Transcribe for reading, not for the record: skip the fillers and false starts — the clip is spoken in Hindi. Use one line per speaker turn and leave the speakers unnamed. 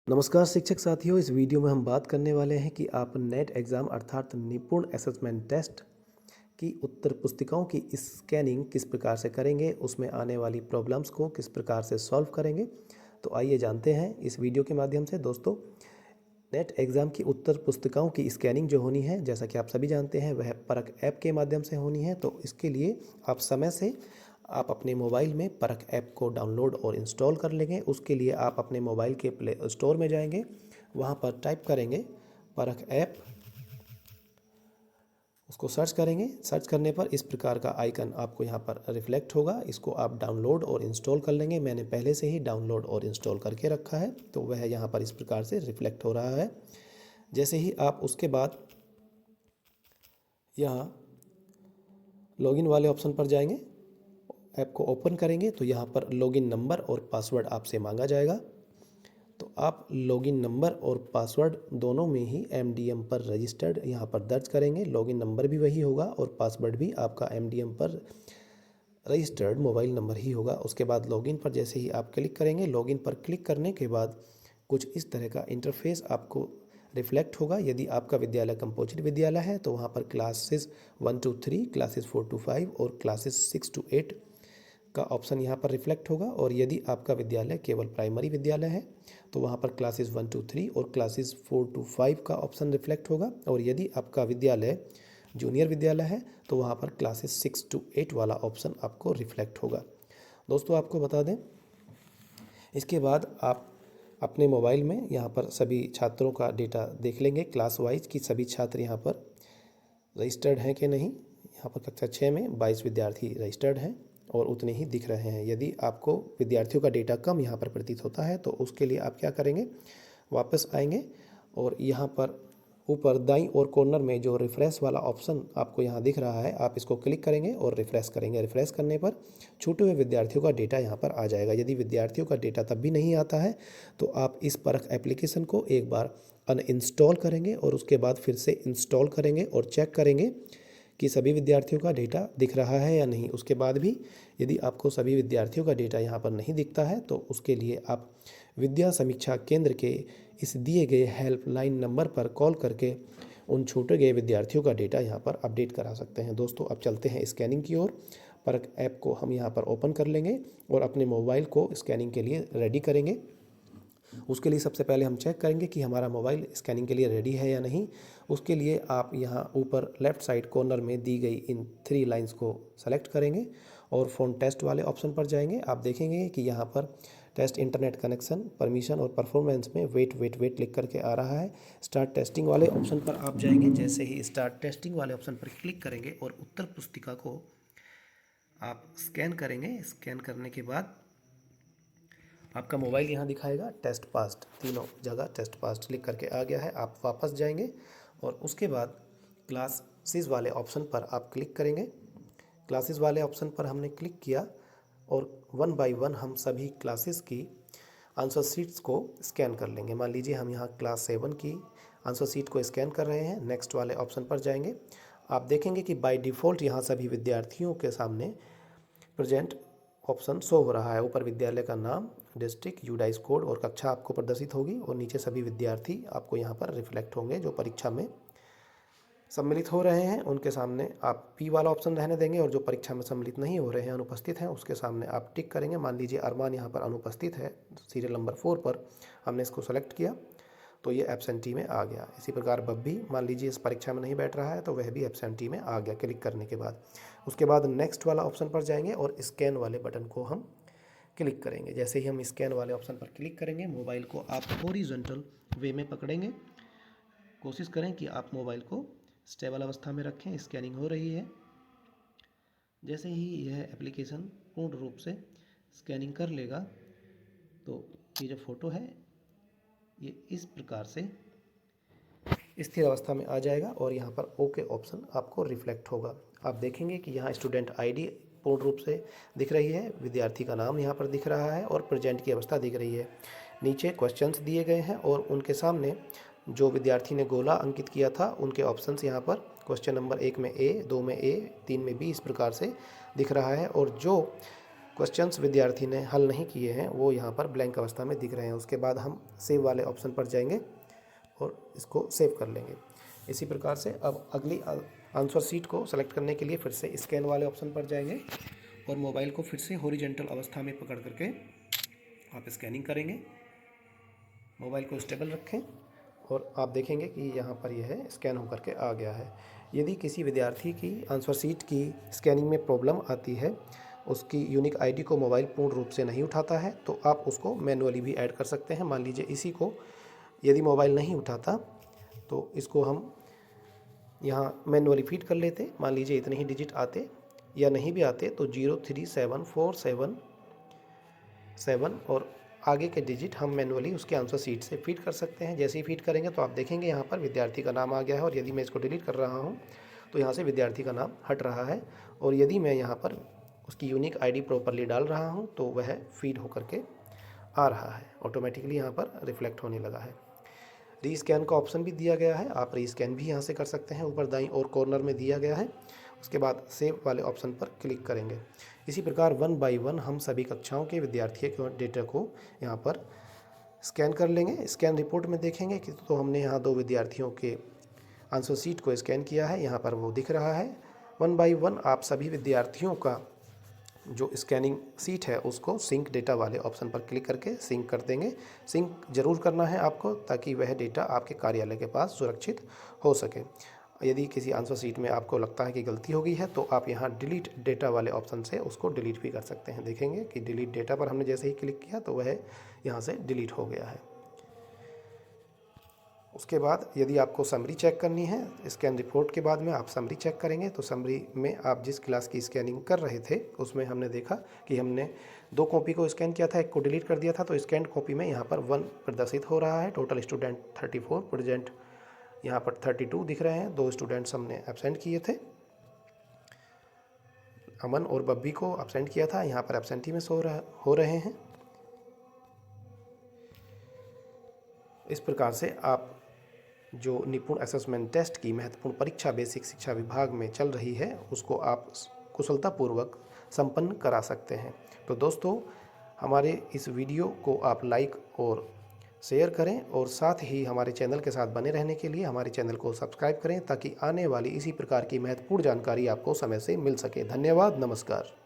नमस्कार शिक्षक साथियों, इस वीडियो में हम बात करने वाले हैं कि आप नेट एग्ज़ाम अर्थात निपुण असेसमेंट टेस्ट की उत्तर पुस्तिकाओं की स्कैनिंग किस प्रकार से करेंगे, उसमें आने वाली प्रॉब्लम्स को किस प्रकार से सॉल्व करेंगे। तो आइए जानते हैं इस वीडियो के माध्यम से। दोस्तों, नेट एग्ज़ाम की उत्तर पुस्तिकाओं की स्कैनिंग जो होनी है, जैसा कि आप सभी जानते हैं, वह परख ऐप के माध्यम से होनी है। तो इसके लिए आप समय से आप अपने मोबाइल में परख ऐप को डाउनलोड और इंस्टॉल कर लेंगे। उसके लिए आप अपने मोबाइल के प्ले स्टोर में जाएंगे, वहाँ पर टाइप करेंगे परख ऐप, उसको सर्च करेंगे। सर्च करने पर इस प्रकार का आइकन आपको यहाँ पर रिफ्लेक्ट होगा। इसको आप डाउनलोड और इंस्टॉल कर लेंगे। मैंने पहले से ही डाउनलोड और इंस्टॉल करके रखा है, तो वह यहाँ पर इस प्रकार से रिफ्लेक्ट हो रहा है। जैसे ही आप उसके बाद यहाँ लॉगिन वाले ऑप्शन पर जाएंगे, ऐप को ओपन करेंगे, तो यहाँ पर लॉगिन नंबर और पासवर्ड आपसे मांगा जाएगा। तो आप लॉगिन नंबर और पासवर्ड दोनों में ही एमडीएम पर रजिस्टर्ड यहाँ पर दर्ज करेंगे। लॉगिन नंबर भी वही होगा और पासवर्ड भी आपका एमडीएम पर रजिस्टर्ड मोबाइल नंबर ही होगा। उसके बाद लॉगिन पर जैसे ही आप क्लिक करेंगे, लॉगिन पर क्लिक करने के बाद कुछ इस तरह का इंटरफेस आपको रिफ्लेक्ट होगा। यदि आपका विद्यालय कंपोजिट विद्यालय है तो वहाँ पर क्लासेस 1 to 3, क्लासेस 4 to 5 और क्लासेस 6 to 8 का ऑप्शन यहाँ पर रिफ्लेक्ट होगा। और यदि आपका विद्यालय केवल प्राइमरी विद्यालय है तो वहाँ पर क्लासेस 1 to 3 और क्लासेस 4 to 5 का ऑप्शन रिफ्लेक्ट होगा। और यदि आपका विद्यालय जूनियर विद्यालय है तो वहाँ पर क्लासेस 6 to 8 वाला ऑप्शन आपको रिफ्लेक्ट होगा। दोस्तों, आपको बता दें, इसके बाद आप अपने मोबाइल में यहाँ पर सभी छात्रों का डेटा देख लेंगे, क्लास वाइज कि सभी छात्र यहाँ पर रजिस्टर्ड हैं कि नहीं। यहाँ पर कक्षा 6 में 22 विद्यार्थी रजिस्टर्ड हैं और उतने ही दिख रहे हैं। यदि आपको विद्यार्थियों का डेटा कम यहाँ पर प्रतीत होता है तो उसके लिए आप क्या करेंगे, वापस आएंगे और यहाँ पर ऊपर दाईं ओर कॉर्नर में जो रिफ़्रेश वाला ऑप्शन आपको यहाँ दिख रहा है, आप इसको क्लिक करेंगे और रिफ़्रेश करेंगे। रिफ़्रेश करने पर छूटे हुए विद्यार्थियों का डेटा यहाँ पर आ जाएगा। यदि विद्यार्थियों का डेटा तब भी नहीं आता है तो आप इस परख एप्लीकेशन को एक बार अनइंस्टॉल करेंगे और उसके बाद फिर से इंस्टॉल करेंगे और चेक करेंगे कि सभी विद्यार्थियों का डेटा दिख रहा है या नहीं। उसके बाद भी यदि आपको सभी विद्यार्थियों का डेटा यहाँ पर नहीं दिखता है तो उसके लिए आप विद्या समीक्षा केंद्र के इस दिए गए हेल्पलाइन नंबर पर कॉल करके उन छूटे गए विद्यार्थियों का डेटा यहाँ पर अपडेट करा सकते हैं। दोस्तों, अब चलते हैं स्कैनिंग की ओर। परख ऐप को हम यहाँ पर ओपन कर लेंगे और अपने मोबाइल को स्कैनिंग के लिए रेडी करेंगे। उसके लिए सबसे पहले हम चेक करेंगे कि हमारा मोबाइल स्कैनिंग के लिए रेडी है या नहीं। उसके लिए आप यहाँ ऊपर लेफ़्ट साइड कॉर्नर में दी गई इन 3 लाइंस को सेलेक्ट करेंगे और फ़ोन टेस्ट वाले ऑप्शन पर जाएंगे। आप देखेंगे कि यहाँ पर टेस्ट इंटरनेट कनेक्शन, परमिशन और परफॉर्मेंस में वेट लिख करके आ रहा है। स्टार्ट टेस्टिंग वाले ऑप्शन पर आप जाएंगे। जैसे ही स्टार्ट टेस्टिंग वाले ऑप्शन पर क्लिक करेंगे और उत्तर पुस्तिका को आप स्कैन करेंगे। स्कैन करने के बाद आपका मोबाइल यहाँ दिखाएगा टेस्ट पास्ड, तीनों जगह टेस्ट पास्ड लिख करके आ गया है। आप वापस जाएंगे और उसके बाद क्लासेस वाले ऑप्शन पर आप क्लिक करेंगे। क्लासेस वाले ऑप्शन पर हमने क्लिक किया और 1 by 1 हम सभी क्लासेस की आंसर शीट्स को स्कैन कर लेंगे। मान लीजिए हम यहाँ क्लास 7 की आंसर शीट को स्कैन कर रहे हैं। नेक्स्ट वाले ऑप्शन पर जाएंगे। आप देखेंगे कि बाय डिफ़ॉल्ट यहाँ सभी विद्यार्थियों के सामने प्रेजेंट ऑप्शन शो हो रहा है। ऊपर विद्यालय का नाम, डिस्ट्रिक्ट, यूडाइस कोड और कक्षा आपको प्रदर्शित होगी और नीचे सभी विद्यार्थी आपको यहाँ पर रिफ्लेक्ट होंगे जो परीक्षा में सम्मिलित हो रहे हैं। उनके सामने आप पी वाला ऑप्शन रहने देंगे और जो परीक्षा में सम्मिलित नहीं हो रहे हैं, अनुपस्थित हैं, उसके सामने आप टिक करेंगे। मान लीजिए अरमान यहाँ पर अनुपस्थित है, सीरियल नंबर 4 पर हमने इसको सेलेक्ट किया तो ये एब्सेंटी में आ गया। इसी प्रकार बब्बी मान लीजिए इस परीक्षा में नहीं बैठ रहा है तो वह भी एब्सेंटी में आ गया क्लिक करने के बाद। उसके बाद नेक्स्ट वाला ऑप्शन पर जाएंगे और स्कैन वाले बटन को हम क्लिक करेंगे। जैसे ही हम स्कैन वाले ऑप्शन पर क्लिक करेंगे, मोबाइल को आप हॉरिजॉन्टल वे में पकड़ेंगे। कोशिश करें कि आप मोबाइल को स्टेबल अवस्था में रखें। स्कैनिंग हो रही है। जैसे ही यह एप्लीकेशन पूर्ण रूप से स्कैनिंग कर लेगा तो ये जो फ़ोटो है ये इस प्रकार से स्थिर अवस्था में आ जाएगा और यहाँ पर ओके ऑप्शन आपको रिफ्लेक्ट होगा। आप देखेंगे कि यहाँ स्टूडेंट आईडी पूर्ण रूप से दिख रही है, विद्यार्थी का नाम यहाँ पर दिख रहा है और प्रेजेंट की अवस्था दिख रही है। नीचे क्वेश्चंस दिए गए हैं और उनके सामने जो विद्यार्थी ने गोला अंकित किया था उनके ऑप्शंस यहाँ पर क्वेश्चन नंबर 1 में ए, 2 में ए, 3 में बी इस प्रकार से दिख रहा है। और जो क्वेश्चंस विद्यार्थी ने हल नहीं किए हैं वो यहाँ पर ब्लैंक अवस्था में दिख रहे हैं। उसके बाद हम सेव वाले ऑप्शन पर जाएंगे और इसको सेव कर लेंगे। इसी प्रकार से अब अगली आंसर शीट को सेलेक्ट करने के लिए फिर से स्कैन वाले ऑप्शन पर जाएंगे और मोबाइल को फिर से हॉरिजॉन्टल अवस्था में पकड़ करके आप स्कैनिंग करेंगे। मोबाइल को स्टेबल रखें और आप देखेंगे कि यहाँ पर यह स्कैन होकर के आ गया है। यदि किसी विद्यार्थी की आंसर शीट की स्कैनिंग में प्रॉब्लम आती है, उसकी यूनिक आईडी को मोबाइल पूर्ण रूप से नहीं उठाता है, तो आप उसको मैनुअली भी ऐड कर सकते हैं। मान लीजिए इसी को यदि मोबाइल नहीं उठाता तो इसको हम यहाँ मैनुअली फीड कर लेते। मान लीजिए इतने ही डिजिट आते या नहीं भी आते तो 03747 और आगे के डिजिट हम मैनुअली उसके आंसर शीट से फीड कर सकते हैं। जैसे ही फीड करेंगे तो आप देखेंगे यहाँ पर विद्यार्थी का नाम आ गया है और यदि मैं इसको डिलीट कर रहा हूँ तो यहाँ से विद्यार्थी का नाम हट रहा है। और यदि मैं यहाँ पर उसकी यूनिक आईडी प्रॉपरली डाल रहा हूँ तो वह फीड होकर के आ रहा है, ऑटोमेटिकली यहाँ पर रिफ्लेक्ट होने लगा है। रीस्कैन का ऑप्शन भी दिया गया है, आप रीस्कैन भी यहाँ से कर सकते हैं, ऊपर दाईं और कॉर्नर में दिया गया है। उसके बाद सेव वाले ऑप्शन पर क्लिक करेंगे। इसी प्रकार 1 बाय 1 हम सभी कक्षाओं के विद्यार्थियों के डेटा को यहाँ पर स्कैन कर लेंगे। स्कैन रिपोर्ट में देखेंगे कि तो हमने यहाँ 2 विद्यार्थियों के आंसर शीट को स्कैन किया है, यहाँ पर वो दिख रहा है। 1 बाय 1 आप सभी विद्यार्थियों का जो स्कैनिंग सीट है उसको सिंक डेटा वाले ऑप्शन पर क्लिक करके सिंक कर देंगे। सिंक जरूर करना है आपको ताकि वह डेटा आपके कार्यालय के पास सुरक्षित हो सके। यदि किसी आंसर शीट में आपको लगता है कि गलती हो गई है तो आप यहाँ डिलीट डेटा वाले ऑप्शन से उसको डिलीट भी कर सकते हैं। देखेंगे कि डिलीट डेटा पर हमने जैसे ही क्लिक किया तो वह यहाँ से डिलीट हो गया है। उसके बाद यदि आपको समरी चेक करनी है, स्कैन रिपोर्ट के बाद में आप समरी चेक करेंगे तो समरी में आप जिस क्लास की स्कैनिंग कर रहे थे उसमें हमने देखा कि हमने 2 कॉपी को स्कैन किया था, एक को डिलीट कर दिया था। तो स्कैन कॉपी में यहाँ पर 1 प्रदर्शित हो रहा है। टोटल स्टूडेंट 34, प्रेजेंट यहाँ पर 32 दिख रहे हैं। 2 स्टूडेंट्स हमने एब्सेंट किए थे, अमन और बब्बी को एब्सेंट किया था, यहाँ पर एब्सेंटी में हो रहे हैं। इस प्रकार से आप जो निपुण असेसमेंट टेस्ट की महत्वपूर्ण परीक्षा बेसिक शिक्षा विभाग में चल रही है उसको आप कुशलतापूर्वक संपन्न करा सकते हैं। तो दोस्तों, हमारे इस वीडियो को आप लाइक और शेयर करें और साथ ही हमारे चैनल के साथ बने रहने के लिए हमारे चैनल को सब्सक्राइब करें ताकि आने वाली इसी प्रकार की महत्वपूर्ण जानकारी आपको समय से मिल सके। धन्यवाद, नमस्कार।